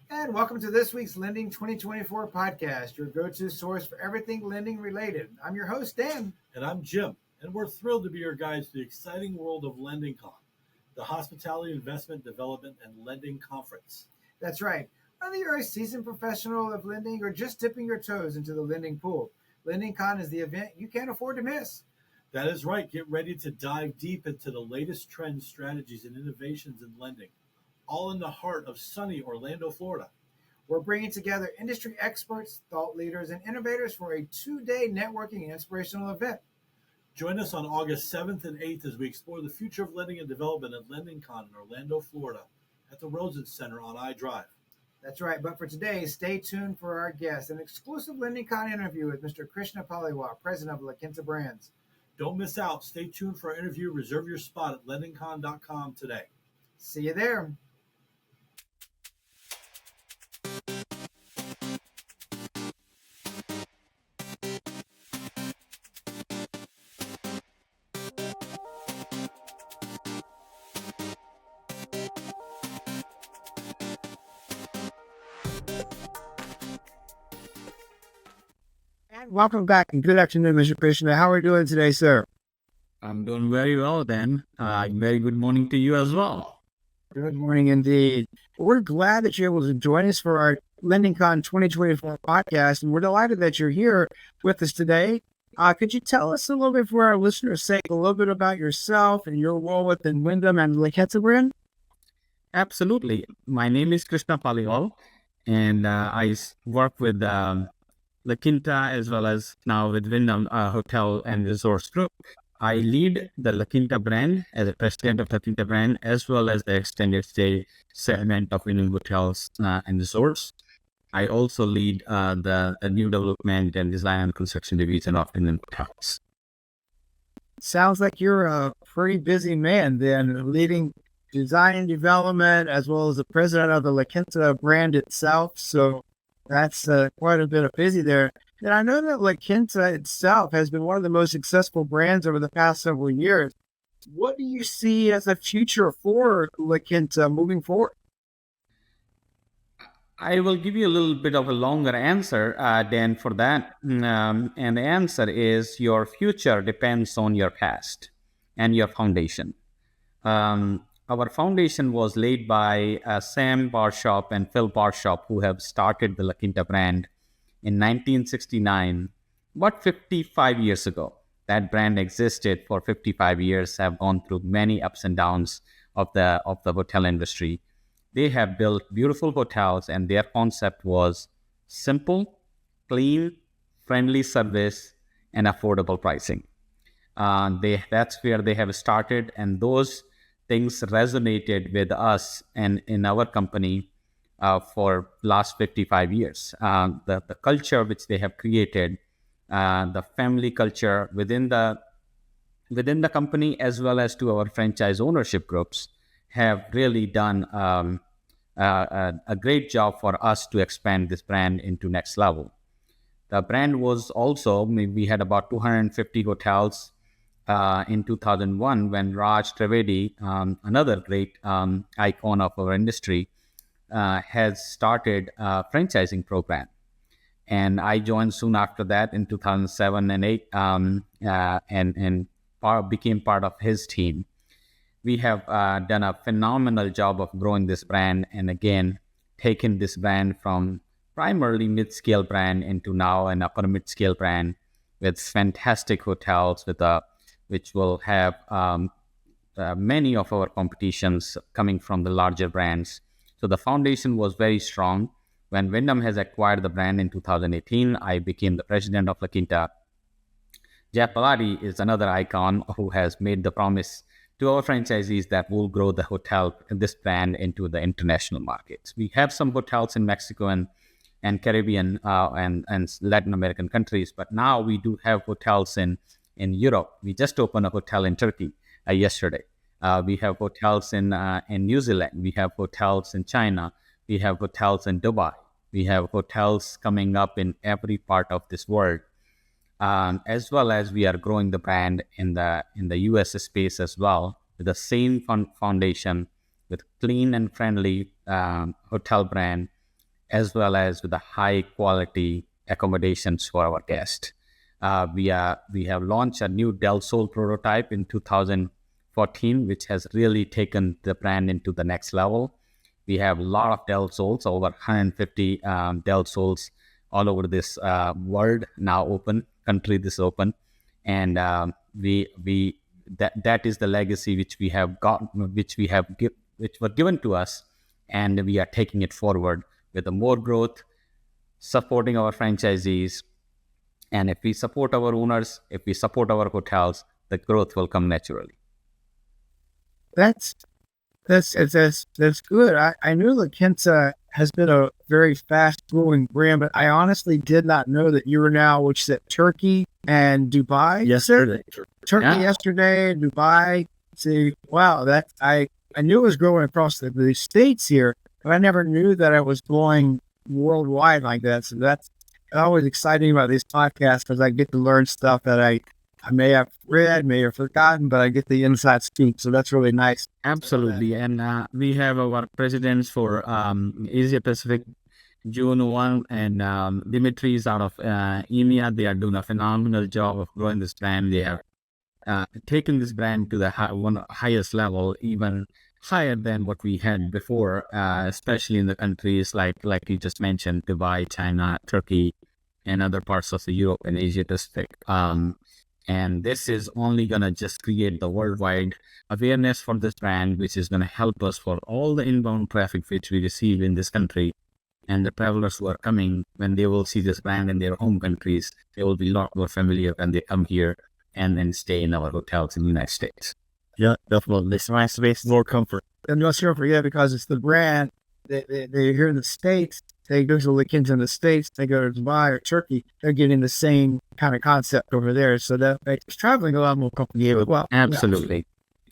And welcome to this week's Lending 2024 podcast, your go-to source for everything lending related. I'm your host, Dan. And I'm Jim, and we're thrilled to be your guides to the exciting world of LendingCon, the Hospitality Investment Development and Lending Conference. That's right. Whether you're a seasoned professional of lending or just dipping your toes into the lending pool, LendingCon is the event you can't afford to miss. That is right. Get ready to dive deep into the latest trends, strategies, and innovations in lending, all in the heart of sunny Orlando, Florida. We're bringing together industry experts, thought leaders, and innovators for a 2-day networking and inspirational event. Join us on August 7th and 8th as we explore the future of lending and development at LendingCon in Orlando, Florida, at the Rosen Center on iDrive. That's right. But for today, stay tuned for our guest, an exclusive LendingCon interview with Mr. Krishna Paliwal, president of La Quinta Brands. Don't miss out. Stay tuned for our interview. Reserve your spot at LendingCon.com today. See you there. Welcome back and good afternoon, Mr. Krishna. How are you doing today, sir? I'm doing very well, Dan. Very good morning to you as well. Good morning indeed. We're glad that you're able to join us for our LendingCon 2024 podcast, and we're delighted that you're here with us today. Could you tell us a little bit for our listeners' sake, a little bit about yourself and your role within Wyndham and La Quinta Brand? Absolutely. My name is Krishna Paliwal, and I work with La Quinta as well as now with Wyndham Hotel and Resorts Group. I lead the La Quinta brand as a president of La Quinta brand, as well as the extended stay segment of Wyndham Hotels and Resorts. I also lead the new development and design and construction division of Wyndham Hotels. Sounds like you're a pretty busy man then, leading design and development as well as the president of the La Quinta brand itself. So that's quite a bit of busy there. And I know that La Quinta itself has been one of the most successful brands over the past several years. What do you see as a future for La Quinta moving forward? I will give you a little bit of a longer answer, Dan, for that. And the answer is your future depends on your past and your foundation. Our foundation was laid by Sam Barshop and Phil Barshop, who have started the La Quinta brand in 1969, about 55 years ago. That brand existed for 55 years, have gone through many ups and downs of the hotel industry. They have built beautiful hotels, and their concept was simple, clean, friendly service, and affordable pricing. That's where they have started, and those things resonated with us and in our company for last 55 years. The culture which they have created, the family culture within the company, as well as to our franchise ownership groups, have really done a great job for us to expand this brand into next level. The brand was also, we had about 250 hotels in 2001 when Raj Trivedi, another great icon of our industry, has started a franchising program. And I joined soon after that in 2007 and 8 and became part of his team. We have done a phenomenal job of growing this brand, and again, taken this brand from primarily mid-scale brand into now an upper mid-scale brand with fantastic hotels which will have many of our competitions coming from the larger brands. So the foundation was very strong. When Wyndham has acquired the brand in 2018, I became the president of La Quinta. Jeff Baladi is another icon who has made the promise to our franchisees that we'll grow the hotel, this brand, into the international markets. We have some hotels in Mexico and Caribbean and Latin American countries, but now we do have hotels in Europe. We just opened a hotel in Turkey yesterday. We have hotels in New Zealand. We have hotels in China. We have hotels in Dubai. We have hotels coming up in every part of this world. As well as we are growing the brand in the US space as well, with the same foundation, with clean and friendly hotel brand, as well as with the high quality accommodations for our guests. We have launched a new Del Sol prototype in 2014, which has really taken the brand into the next level. We have a lot of Del Sols, over 150 Del Sols all over this world now open, country this open. And that is the legacy which we have got, which were given to us, and we are taking it forward with the more growth, supporting our franchisees. And if we support our owners, if we support our hotels, the growth will come naturally. That's good. I knew La Quinta has been a very fast growing brand, but I honestly did not know that you were now, which is at Turkey and Dubai. Yesterday. Turkey yesterday, Dubai. See, wow, that I knew it was growing across the states here, but I never knew that it was going worldwide like that. So that's always exciting about these podcasts, because I get to learn stuff that I may have read, may have forgotten, but I get the inside scoop. So that's really nice. Absolutely. And we have our presidents for Asia Pacific, June 1, and Dimitri is out of EMEA. They are doing a phenomenal job of growing this brand. They have taken this brand to the highest level, even higher than what we had before, especially in the countries like you just mentioned, Dubai, China, Turkey, and other parts of the Europe and Asia Pacific. And this is only going to just create the worldwide awareness for this brand, which is going to help us for all the inbound traffic which we receive in this country. And the travelers who are coming, when they will see this brand in their home countries, they will be a lot more familiar when they come here and then stay in our hotels in the United States. Yeah, definitely. It's nice space, more comfort. And you'll sure forget, because it's the brand. They're here in the States. They go to La Quinta in the States. They go to Dubai or Turkey. They're getting the same kind of concept over there. So that makes traveling a lot more complicated. Well, Absolutely.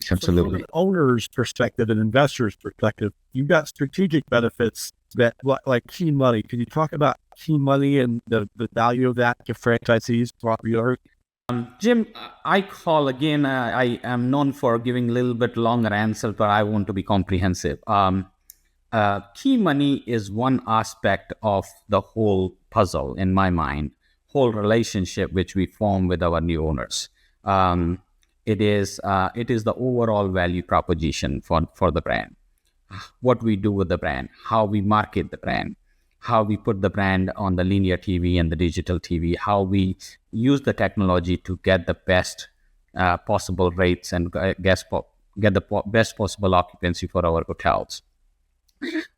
From an owner's perspective and investor's perspective, you've got strategic benefits that, like key money. Can you talk about key money and the value of that to franchisees, property owners? Jim, I am known for giving a little bit longer answer, but I want to be comprehensive. Key money is one aspect of the whole puzzle, in my mind, whole relationship which we form with our new owners. It is the overall value proposition for the brand. What we do with the brand, how we market the brand, how we put the brand on the linear TV and the digital TV, how we use the technology to get the best possible rates and get the best possible occupancy for our hotels.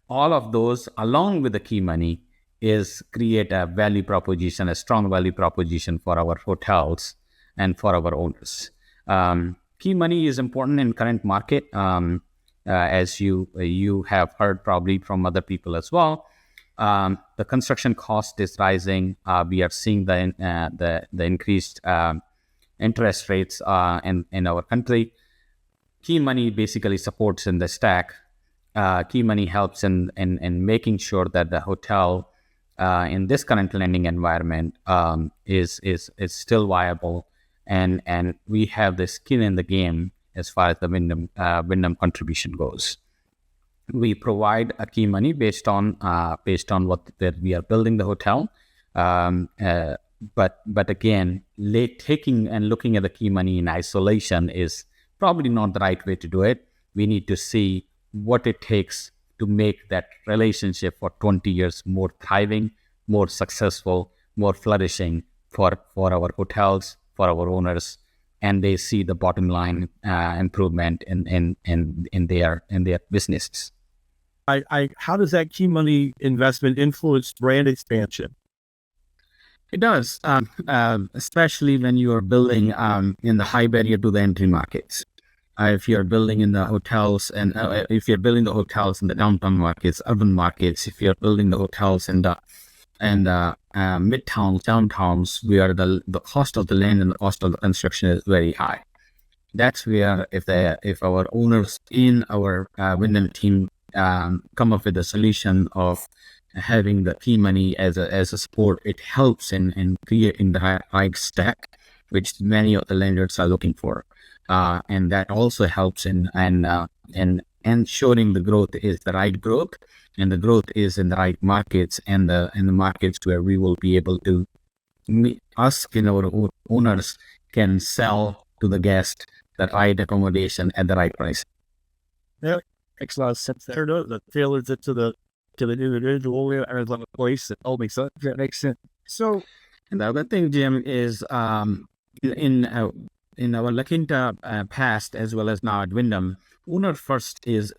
All of those, along with the key money, is create a value proposition, a strong value proposition for our hotels and for our owners. Key money is important in current market, as you have heard probably from other people as well. The construction cost is rising. We are seeing the increased interest rates in our country. Key money basically supports in the stack. Key money helps in making sure that the hotel in this current lending environment is still viable, and we have the skin in the game as far as the Wyndham contribution goes. We provide a key money based on that we are building the hotel, but again, taking and looking at the key money in isolation is probably not the right way to do it. We need to see what it takes to make that relationship for 20 years more thriving, more successful, more flourishing for our hotels, for our owners, and they see the bottom line improvement in their businesses. How does that key money investment influence brand expansion? It does, especially when you are building in the high barrier to the entry markets. If you're building in the hotels, and if you're building the hotels in the downtown markets, urban markets, if you're building the hotels in the midtowns, downtowns, where the cost of the land and the cost of the construction is very high. That's where if our owners in our Wyndham team come up with a solution of having the key money as a support, it helps in creating the high stack, which many of the lenders are looking for. And that also helps in ensuring the growth is the right growth, and the growth is in the right markets, and the markets where we will be able to us, our owners can sell to the guest the right accommodation at the right price. Yeah, makes a lot of sense there. That tailors it to the individual or the place. It all makes sense. That makes sense. So, And the other thing, Jim, is in our La Quinta past as well as now at Wyndham, owner first is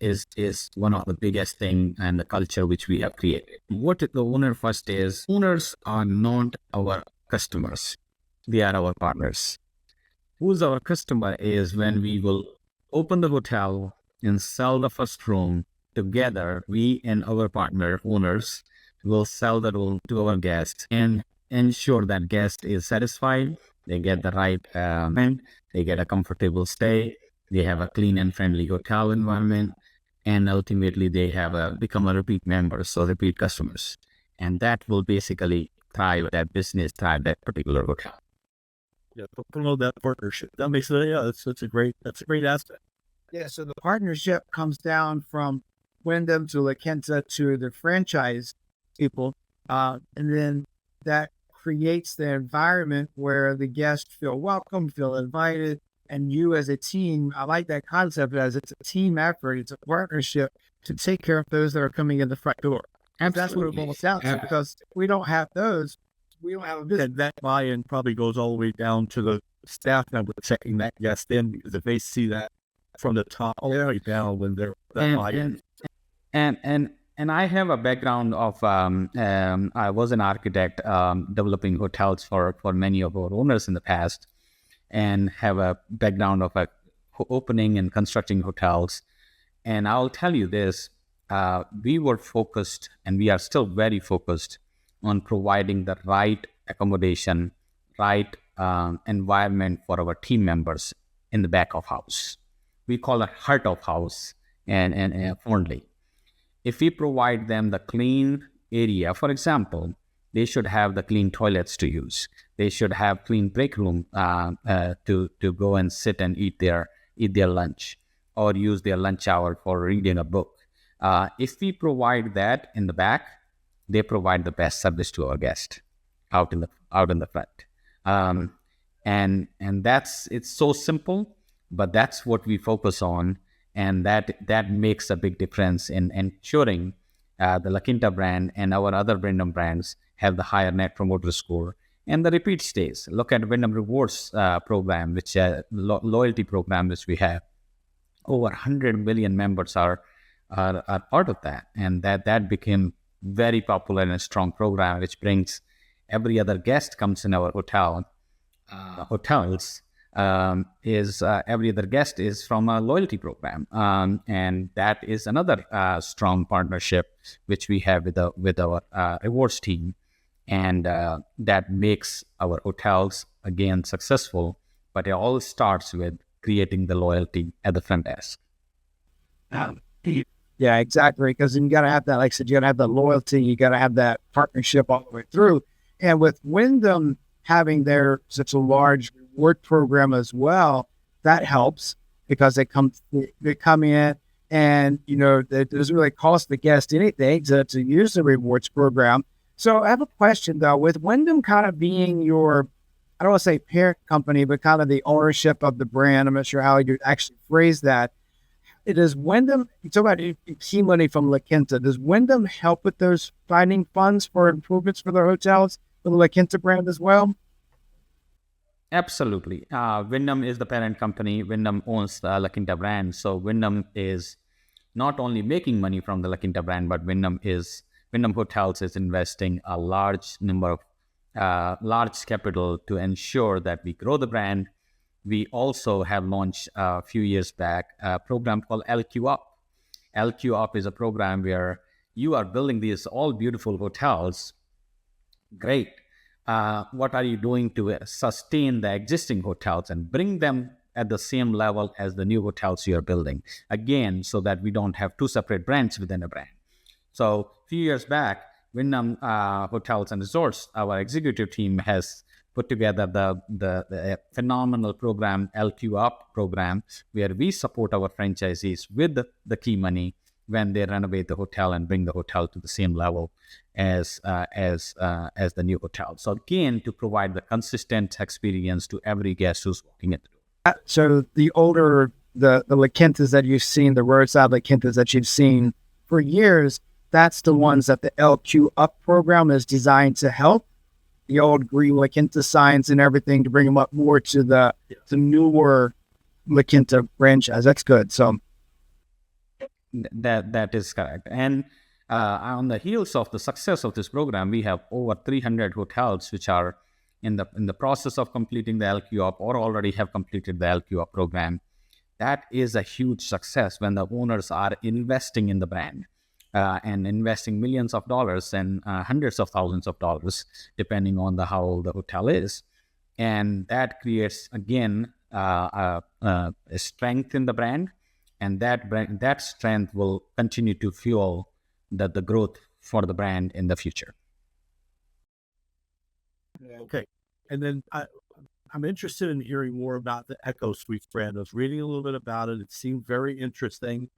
one of the biggest thing and the culture which we have created. What the owner first is, owners are not our customers; they are our partners. Who's our customer is when we will open the hotel and sell the first room together. We and our partner owners will sell the room to our guests and ensure that guest is satisfied. They get the right rent, they get a comfortable stay, they have a clean and friendly hotel environment, and ultimately they have become a repeat member, so repeat customers. And that will basically thrive that business, thrive that particular hotel. Yeah, promote that partnership. That makes it. Yeah, that's a great aspect. yeah, so the partnership comes down from Wyndham to La Quinta to the franchise people. And then that creates the environment where the guests feel welcome, feel invited. And you as a team, I like that concept as it's a team effort. It's a partnership to take care of those that are coming in the front door. And that's what it boils down to, because if we don't have those, we don't have a business. And that buy-in probably goes all the way down to the staff member checking that guest in, because if they see that from the top all the way down when they're that buy-in. And I have a background of I was an architect developing hotels for many of our owners in the past, and have a background of opening and constructing hotels. And I'll tell you this, we were focused, and we are still very focused on providing the right accommodation, right environment for our team members in the back of house. We call it heart of house and fondly. If we provide them the clean area, for example, they should have the clean toilets to use. They should have clean break room to go and sit and eat their lunch, or use their lunch hour for reading a book. If we provide that in the back, they provide the best service to our guest out in the front. And it's so simple, but that's what we focus on. And that makes a big difference in ensuring the La Quinta brand and our other Wyndham brands have the higher net promoter score and the repeat stays. Look at Wyndham Rewards program, which loyalty program which we have. Over 100 million members are part of that, and that became very popular and a strong program, which brings every other guest comes in our hotels. Every other guest is from a loyalty program, and that is another strong partnership which we have with our rewards team, and that makes our hotels again successful. But it all starts with creating the loyalty at the front desk. Yeah, exactly. Because you got to have that, like I said, you got to have that loyalty. You got to have that partnership all the way through. And with Wyndham having such a large reward program as well, that helps, because they come in, and it doesn't really cost the guest anything to use the rewards program. So I have a question though, with Wyndham kind of being your, I don't want to say parent company, but kind of the ownership of the brand. I'm not sure how you actually phrase that. Does Wyndham, you talk about key money from La Quinta, does Wyndham help with those finding funds for improvements for their hotels for the La Quinta brand as well? Absolutely. Wyndham is the parent company. Wyndham owns the La Quinta brand. So Wyndham is not only making money from the La Quinta brand, but Wyndham Hotels is investing a large number of large capital to ensure that we grow the brand. We also have launched a few years back a program called LQ Up. LQ Up is a program where you are building these all beautiful hotels. Great. What are you doing to sustain the existing hotels and bring them at the same level as the new hotels you're building? Again, so that we don't have two separate brands within a brand. So a few years back, Wyndham Hotels and Resorts, our executive team has put together the phenomenal program, LQ Up program, where we support our franchisees with the key money when they renovate the hotel and bring the hotel to the same level as the new hotel. So again, to provide the consistent experience to every guest who's walking in the door. So the older, the La Quintas that you've seen, the roadside La Quintas that you've seen for years, that's the ones that the LQ Up program is designed to help. The old green La Quinta signs and everything to bring them up more to the newer La Quinta franchise. That's good. So that is correct. And on the heels of the success of this program, we have over 300 hotels which are in the process of completing the LQ Up or already have completed the LQ Up program. That is a huge success when the owners are investing in the brand and investing millions of dollars and hundreds of thousands of dollars, depending on how old the hotel is. And that creates, again, a strength in the brand. And that strength will continue to fuel the growth for the brand in the future. Okay. And then I'm interested in hearing more about the Echo Suites brand. I was reading a little bit about it. It seemed very interesting.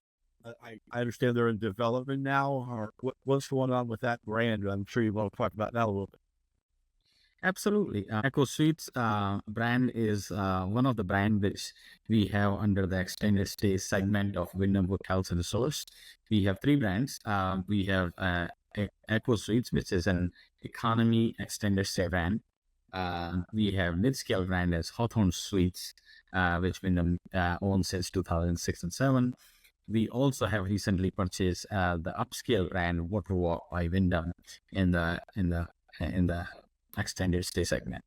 I understand they're in development now. Or what's going on with that brand? I'm sure you want to talk about that a little bit. Absolutely. Echo Suites brand is one of the brands which we have under the extended stay segment of Wyndham Hotels Resorts. We have three brands. We have Echo Suites, which is an economy extended stay brand. We have mid-scale brand as Hawthorn Suites, which Wyndham owns since 2006 and 7. We also have recently purchased the upscale brand Waterwalk by Wyndham in the extended stay segment.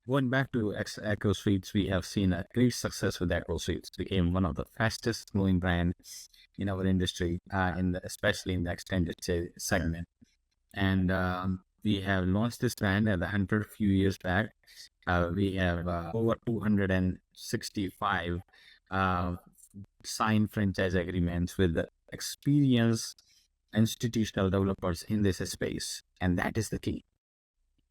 Going back to Echo Suites, we have seen a great success with Echo Suites. Became one of the fastest growing brands in our industry, especially in the extended stay segment. And we have launched this brand at the Hunter a few years back. We have over 265 signed franchise agreements with the experienced institutional developers in this space, and that is the key.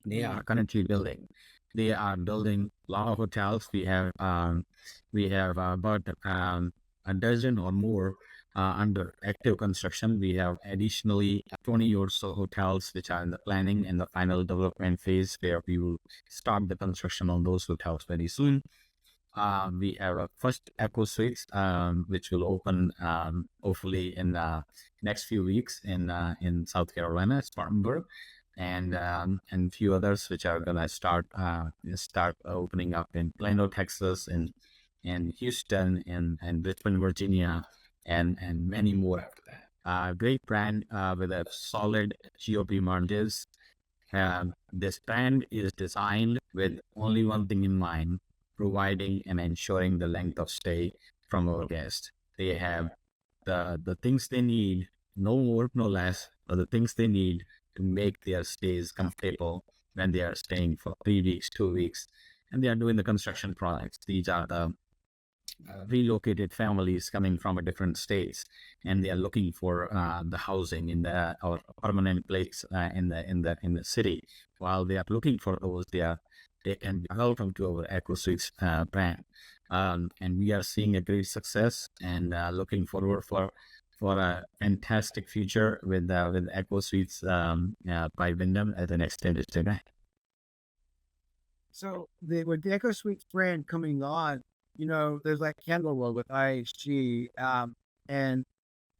They are currently building. They are building a lot of hotels. We have about a dozen or more under active construction. We have additionally 20 or so hotels which are in the planning and the final development phase, where we will start the construction on those hotels very soon. We have a first Echo Suites, which will open hopefully in the next few weeks in South Carolina, Spartanburg, and few others which are gonna start opening up in Plano, Texas, and Houston, and Richmond, Virginia, and many more after that. Great brand with a solid GOP margins. This brand is designed with only one thing in mind: providing and ensuring the length of stay from our guests. They have the things they need, no more, no less, but the things they need to make their stays comfortable when they are staying for 3 weeks, 2 weeks, and they are doing the construction projects. These are the relocated families coming from different states, and they are looking for the housing in or permanent place in the city. While they are looking for those, they can be welcome to our Echo Suites brand, and we are seeing a great success and looking forward for a fantastic future with Echo Suites by Wyndham as an extended stay brand. So with the Echo Suites brand coming on, there's like Candlewood with IHG, and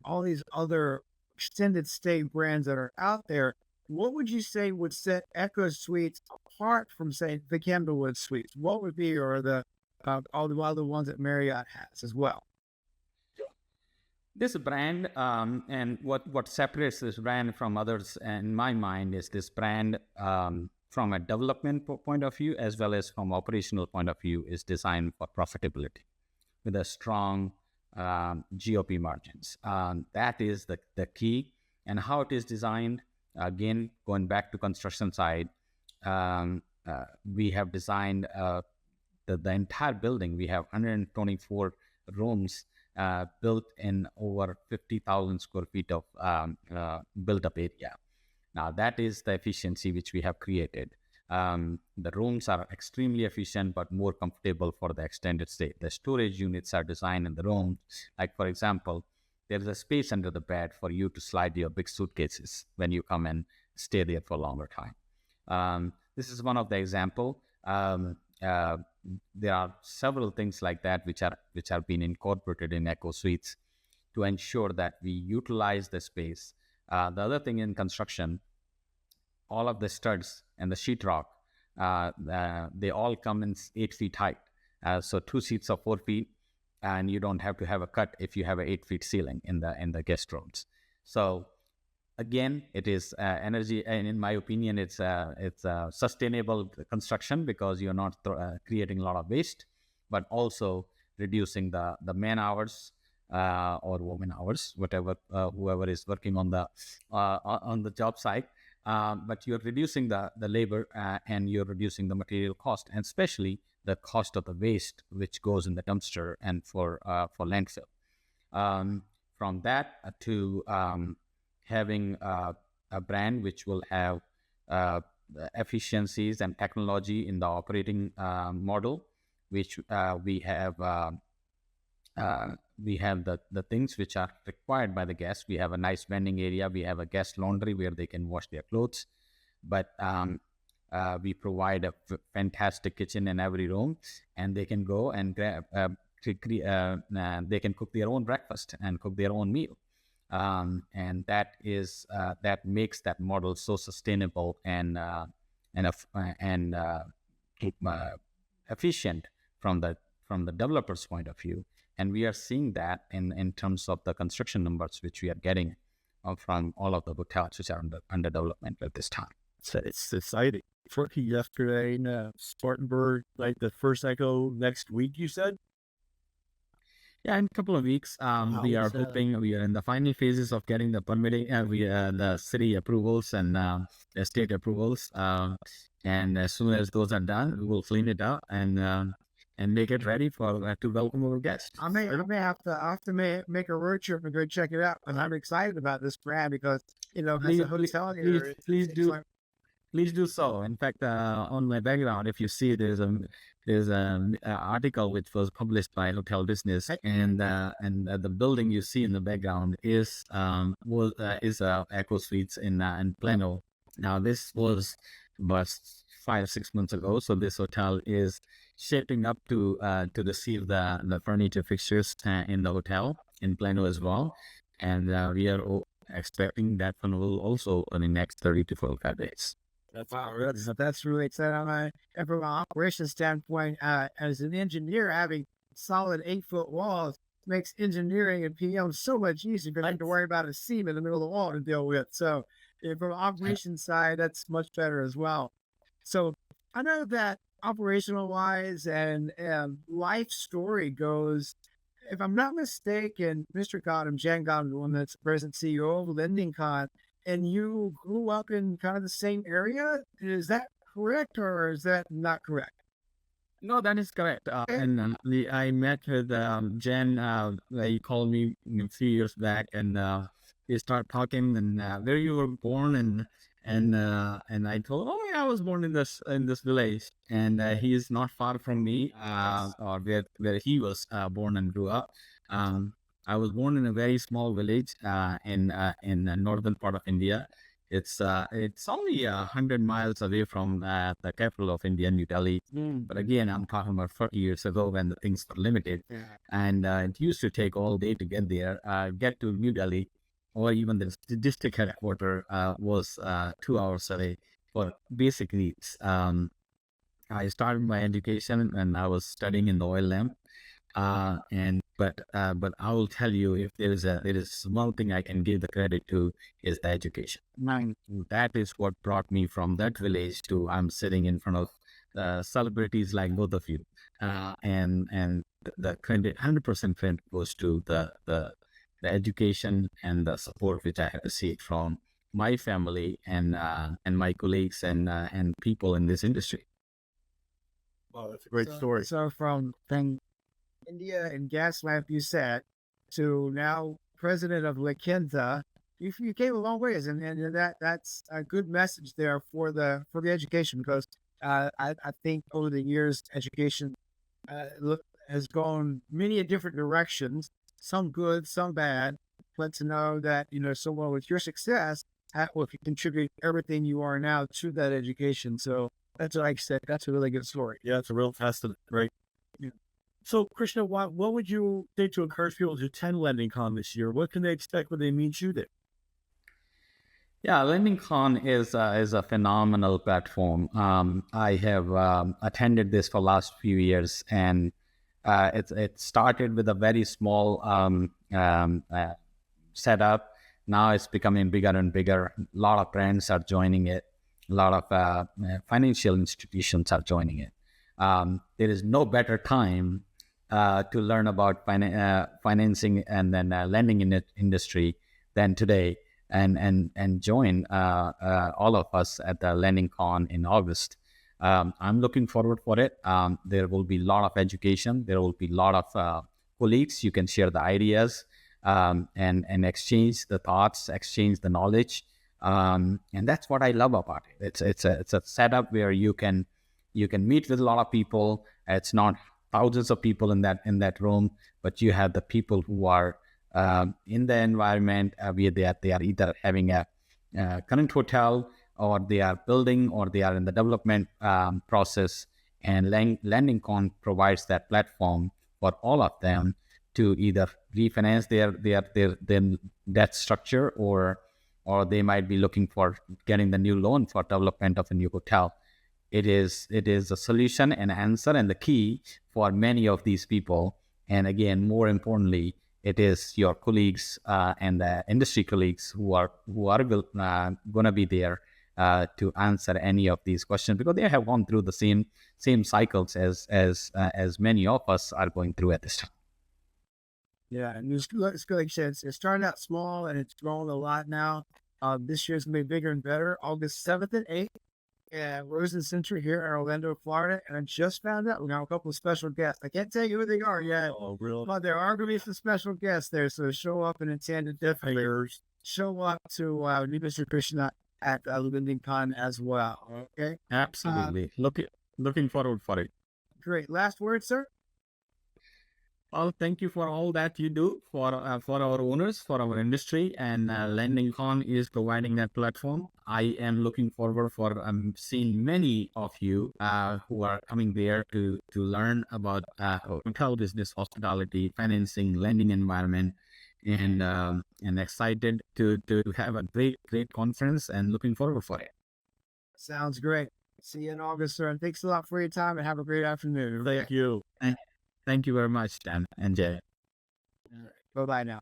all these other extended stay brands that are out there. What would you say would set Echo Suites apart from, say, the Candlewood Suites? What would be, or all the other ones that Marriott has as well? This brand, and what separates this brand from others, in my mind, is this brand from a development point of view as well as from operational point of view is designed for profitability with a strong GOP margins. That is the key. And how it is designed, again, going back to construction side, we have designed the entire building. We have 124 rooms built in over 50,000 square feet of built up area. Now that is the efficiency which we have created. The rooms are extremely efficient, but more comfortable for the extended stay. The storage units are designed in the room. Like, for example, there is a space under the bed for you to slide your big suitcases when you come and stay there for a longer time. This is one of the example. There are several things like that which are being incorporated in Echo Suites to ensure that we utilize the space. The other thing in construction, all of the studs and the sheetrock, they all come in 8 feet height. So 2 seats are 4 feet, and you don't have to have a cut if you have an 8 feet ceiling in the guest rooms. So again, it is energy, and in my opinion, it's sustainable construction because you're not creating a lot of waste, but also reducing the man hours or woman hours, whatever whoever is working on the job site. But you're reducing the labor and you're reducing the material cost, and especially the cost of the waste which goes in the dumpster and for landfill. From that to having a brand which will have efficiencies and technology in the operating model, which we have the things which are required by the guests. We have a nice vending area. We have a guest laundry where they can wash their clothes. But we provide a fantastic kitchen in every room, and they can go and they can cook their own breakfast and cook their own meal. And that makes that model so sustainable and efficient from the developer's point of view. And we are seeing that in terms of the construction numbers which we are getting from all of the hotels which are under development at this time. So it's exciting. Working yesterday in Spartanburg, like the first Echo next week, you said? Yeah, in a couple of weeks, we are hoping we are in the final phases of getting the permitting, the city approvals and the state approvals. And as soon as those are done, we will clean it up and make it ready for to welcome our guests. I may have to make a road trip and go check it out. And I'm excited about this brand because as a hotel here, Please do so. In fact, on my background, if you see, there's an article which was published by Hotel Business, and the building you see in the background is Echo Suites in Plano. Now, this was about 5-6 months ago, so this hotel is shaping up to receive the furniture fixtures in the hotel in Plano as well, and we are expecting that one will also in the next 30 to 45 days. That's really exciting. And from an operations standpoint, as an engineer, having solid 8-foot walls makes engineering and PM so much easier. You don't have to worry about a seam in the middle of the wall to deal with. So from an operations side, that's much better as well. So I know that operational wise and life story goes, if I'm not mistaken, Mr. Gautam, Jan Gautam, the one that's the present CEO of LendingCon, and you grew up in kind of the same area. Is that correct, or is that not correct? No, that is correct. And I met with Jen. He called me a few years back, and we started talking. And where you were born, and I told, oh yeah, I was born in this village, and he is not far from me, or where he was born and grew up. I was born in a very small village in the northern part of India. It's only 100 miles away from the capital of India, New Delhi. But again, I'm talking about 40 years ago when the things were limited, and it used to take all day to get there. Get to New Delhi, or even the district headquarters was 2 hours away for basic needs. I started my education and I was studying in the oil lamp. But I will tell you, if there is one thing I can give the credit to, is the education. That is what brought me from that village to I'm sitting in front of celebrities like both of you, and the credit 100% credit goes to the education and the support which I have received from my family and my colleagues and people in this industry. Wow, that's a great story. So from India and gas lamp, you said, to now president of La Quinta, you came a long ways, and that's a good message there for the education, because I think over the years education has gone many different directions, some good, some bad. But to know that someone with your success will contribute everything you are now to that education. So that's like I said, that's a really good story. Yeah, it's a real testament, right? Yeah. So, Krishna, what would you say to encourage people to attend LendingCon this year? What can they expect when they meet you there? Yeah, LendingCon is a phenomenal platform. I have attended this for last few years, and it started with a very small setup. Now it's becoming bigger and bigger. A lot of brands are joining it. A lot of financial institutions are joining it. There is no better time to learn about financing and then lending in the industry than today, and join all of us at the LendingCon in August. I'm looking forward for it. There will be a lot of education. There will be a lot of colleagues. You can share the ideas, and exchange the thoughts, exchange the knowledge, and that's what I love about it. It's a setup where you can meet with a lot of people. It's not thousands of people in that room, but you have the people who are in the environment where they are either having a current hotel, or they are building, or they are in the development process. And LendingCon provides that platform for all of them to either refinance their debt structure, or they might be looking for getting the new loan for development of a new hotel. It is a solution and answer and the key for many of these people. And again, more importantly, it is your colleagues and the industry colleagues who are going to be there to answer any of these questions, because they have gone through the same cycles as many of us are going through at this time. Yeah, and it's like you said, it started out small and it's grown a lot now. This year's gonna be bigger and better. August 7th and 8th at Rosen Center here in Orlando, Florida. And I just found out we have a couple of special guests. I can't tell you who they are yet, Oh, really? but there are gonna be some special guests there. So show up and attend, and definitely show up to Mr. Krishna at LendingCon as well. Okay, Absolutely. Looking forward for it. great. Last word, sir. Well, thank you for all that you do for our owners, for our industry, and LendingCon is providing that platform. I am looking forward for seeing many of you who are coming there to learn about hotel business, hospitality, financing, lending environment, and excited to have a great conference, and looking forward for it. Sounds great. See you in August, sir. And thanks a lot for your time, and have a great afternoon. Thank you. Thank you very much, Dan and Jay. Bye bye now.